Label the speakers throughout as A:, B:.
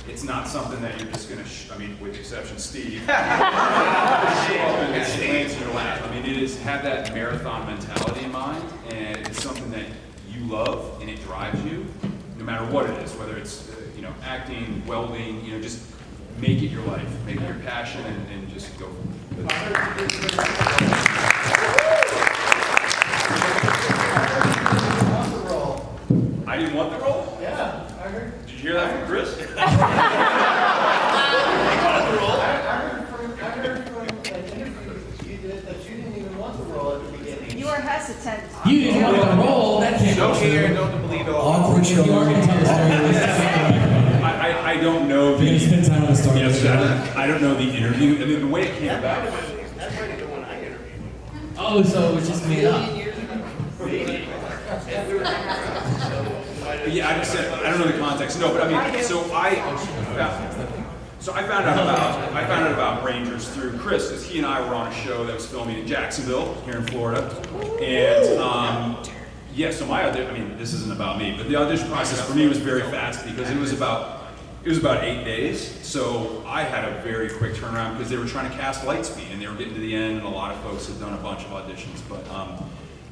A: it's not something that you're just going to, I mean, with the exception of Steve, show up and glance in your lap. I mean, it is, have that marathon mentality in mind, and it's something that you love and it drives you, no matter what it is, whether it's, you know, acting, welding, you know, just make it your life, make it your passion, and just go for it. I didn't want the role?
B: Yeah, I heard.
A: Did you hear that from Chris?
B: I heard from an interview you did that you didn't even want the role at the beginning.
C: You were hesitant.
D: You didn't want the role. That can't
E: Don't
D: be
E: care,
D: true.
E: don't believe it all.
D: Awkward show. You are going to tell the story.
A: I don't know the...
D: You're going to spend time on the story.
A: Yes, I don't know the interview. I mean, the way it came about.
B: That's really the one I interviewed.
D: Oh, so it was just made up.
A: Yeah, I just said I don't know the context. No, but I mean, so I found out about Rangers through Chris, because he and I were on a show that was filming in Jacksonville here in Florida, and yeah. So my audition, I mean, this isn't about me, but the audition process for me was very fast because it was about 8 days. So I had a very quick turnaround because they were trying to cast Lightspeed and they were getting to the end, and a lot of folks had done a bunch of auditions, but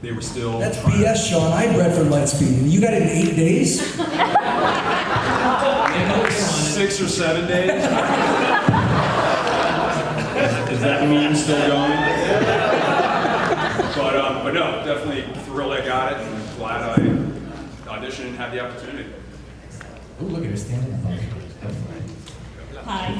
A: they were still.
F: That's BS, Sean. I bred for Lightspeed, and you got it in 8 days?
A: 6 or 7 days. Is that meme still going? But no, definitely thrilled I got it, and glad I auditioned and had the opportunity.
D: Oh, look at her standing up.
G: Hi.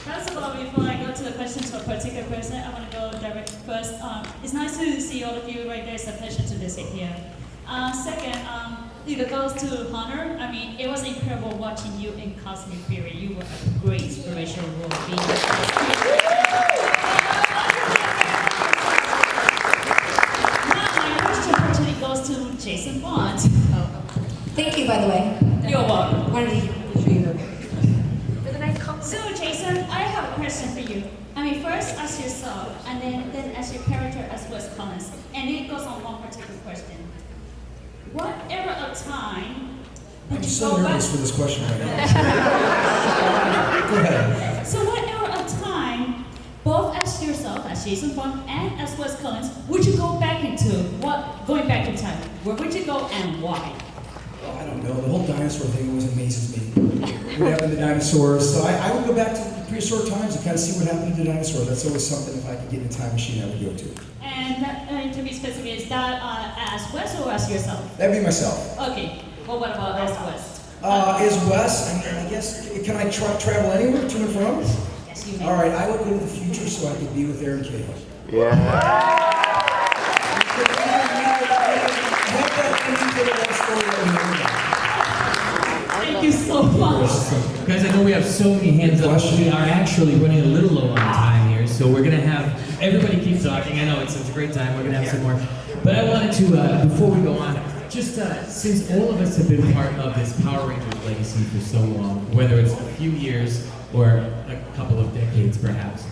G: First of all, before I go to the question to a particular person, I want to go direct first. It's nice to see all of you right there. It's a pleasure to visit here. Second, it goes to Hunter. I mean, it was incredible watching you in Cosmic Fury. You were a great inspirational role. Now, my question actually goes to Jason Faunt.
H: Thank you, by the way.
G: You're welcome.
H: Wanted to show you.
G: So, Jason, I have a question for you. I mean, first as yourself, and then as your character as Wes Collins. And it goes on one particular question. What era of time did
F: I'm
G: you
F: so
G: go back?
F: nervous for this question right now. Go ahead.
G: So what era of time, both as yourself, as Jason Faunt, and as Wes Collins, would you go back into? Going back in time, where would you go and why?
F: I don't know. The whole dinosaur thing always amazes me. What happened to dinosaurs? So I would go back to the prehistoric times and kind of see what happened to the dinosaur. That's always something, if I could get in a time machine, I would go to.
G: And to be specific, is that as Wes or as yourself?
F: That'd be myself.
G: Okay. Well, what about as Wes?
F: Is Wes, I guess, can I travel anywhere to and from?
G: Yes, you may.
F: All right, I would go to the future so I could be with Aaron Cahill.
G: Thank you so much.
D: Guys, I know we have so many hands up. We are actually running a little low on time here, so we're going to have everybody keep talking. I know it's a great time. We're going to have some more. But I wanted to, before we go on, just since all of us have been part of this Power Rangers legacy for so long, whether it's a few years or a couple of decades perhaps,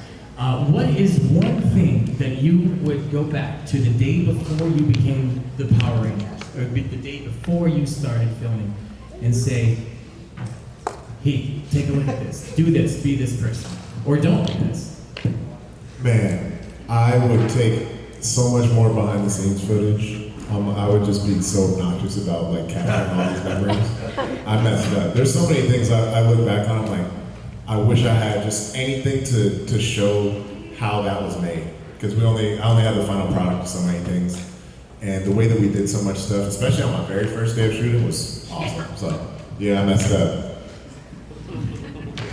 D: what is one thing that you would go back to the day before you became the Power Rangers, or the day before you started filming, and say, hey, take a look at this, do this, be this person, or don't do this?
I: Man, I would take so much more behind the scenes footage. I would just be so obnoxious about like capturing all these memories. I messed up. There's so many things I look back on, I'm like, I wish I had just anything to show how that was made. Because I only had the final product of so many things. And the way that we did so much stuff, especially on my very first day of shooting, was awesome. So, yeah, I messed up.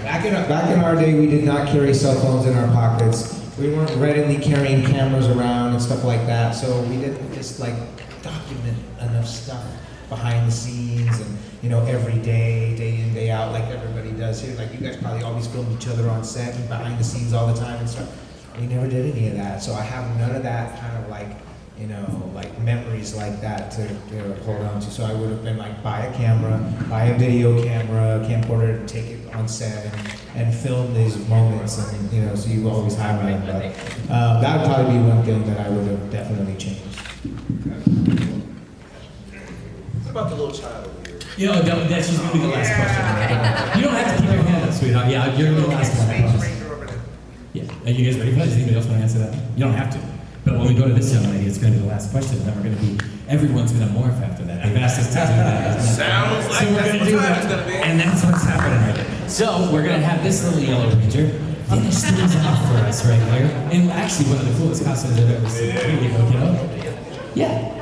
J: Back in our day, we did not carry cell phones in our pockets. We weren't readily carrying cameras around and stuff like that. So we didn't just like document enough stuff behind the scenes and, you know, every day, day in, day out, like everybody does here. Like you guys probably always film each other on set and behind the scenes all the time and stuff. We never did any of that. So I have none of that kind of like, you know, like memories like that to hold on to. So I would have been like, buy a camera, buy a video camera, camcorder, take it on set and film these moments, and you know, so you always have them. But that would probably be one thing that I would have definitely changed.
E: What about the little child over here?
D: You know, that's just going to be the last question. You don't have to keep your hands Yeah, you're the last one, I promise. Yeah, are you guys ready for that? Does anybody else want to answer that? You don't have to. But when we go to this young lady, it's going to be the last question, and then we're going to be, everyone's going to morph after that. They've asked us to do that.
C: Sounds like
D: So we're
C: that's
D: going to
C: what
D: do
C: time it's
D: that,
C: gonna be.
D: and that's what's happening right there. So we're going to have this little yellow ranger finish things off for us right here. And actually, one of the coolest costumes I've ever seen. Here you go, kiddo. Yeah.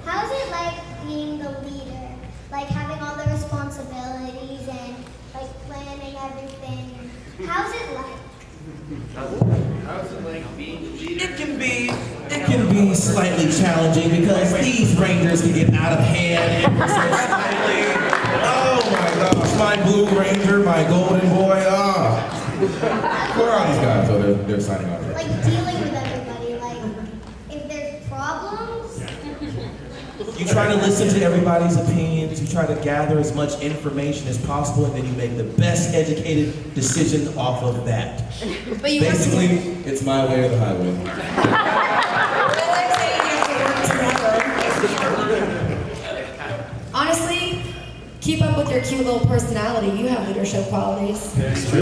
E: How's it like being the leader? Like having all the responsibilities and like planning everything. How's it like?
B: How's it like being the leader?
C: It can be slightly challenging because these Rangers can get out of hand so slightly. Oh my gosh, my Blue Ranger, my Golden Boy, Where are these guys? Oh, they're signing off.
E: Like dealing with everybody. Like if there's problems.
C: You try to listen to everybody's opinions, you try to gather as much information as possible, and then you make the best educated decision off of that.
H: But you
C: Basically, it's my way or the highway.
H: Honestly, keep up with your cute little personality. You have leadership qualities.
D: That's true.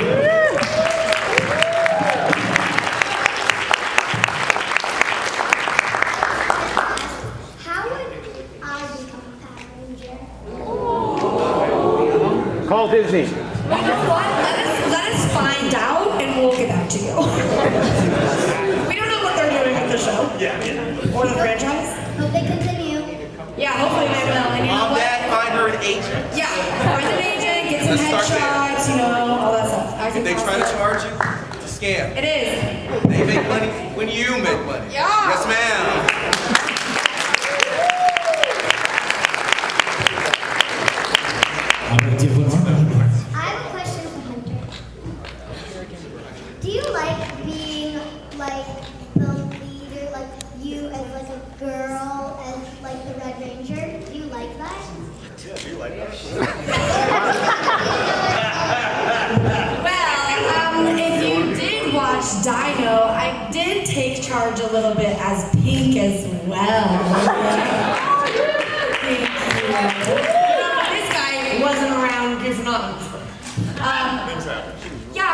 E: How would I become a Power Ranger?
B: Call Disney.
H: You know what? Let us find out and we'll get back to you. We don't know what they're doing with the show. Or the franchise.
E: Hope they continue.
H: Yeah, hopefully they will. And you know
C: Mom,
H: what?
C: Dad, find her an agent.
H: Yeah, find an agent, get some
C: Let's start
H: headshots, you know, all that stuff.
C: If they try to charge you, it's a scam.
H: It is.
C: They make money when you make money.
H: Yeah.
C: Yes, ma'am.
D: I'm going to do one more.
E: I have a question for Hunter. Do you like being like the leader, like you as like a girl and like the Red Ranger? Do you like that?
C: Yeah, do you like that?
H: Well, if you did watch Dino, I did take charge a little bit as Pink as well. Thank you. This guy wasn't around goofing off. Yeah,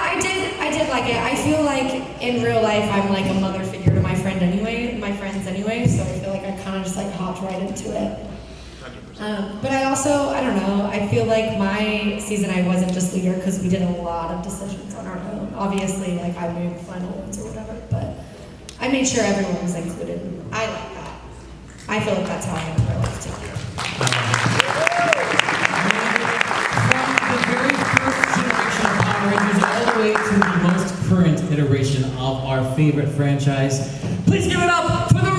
H: I did like it. I feel like in real life I'm like a mother figure to my friends anyway, so I feel like I kind of just like hopped right into it. But I also, I don't know, I feel like my season I wasn't just leader because we did a lot of decisions on our own. Obviously, like I made final ones or whatever, but I made sure everyone was included. I like that. I feel like that's how I am in real life too.
D: From the very first generation of Power Rangers all the way to the most current iteration of our favorite franchise, please give it up for the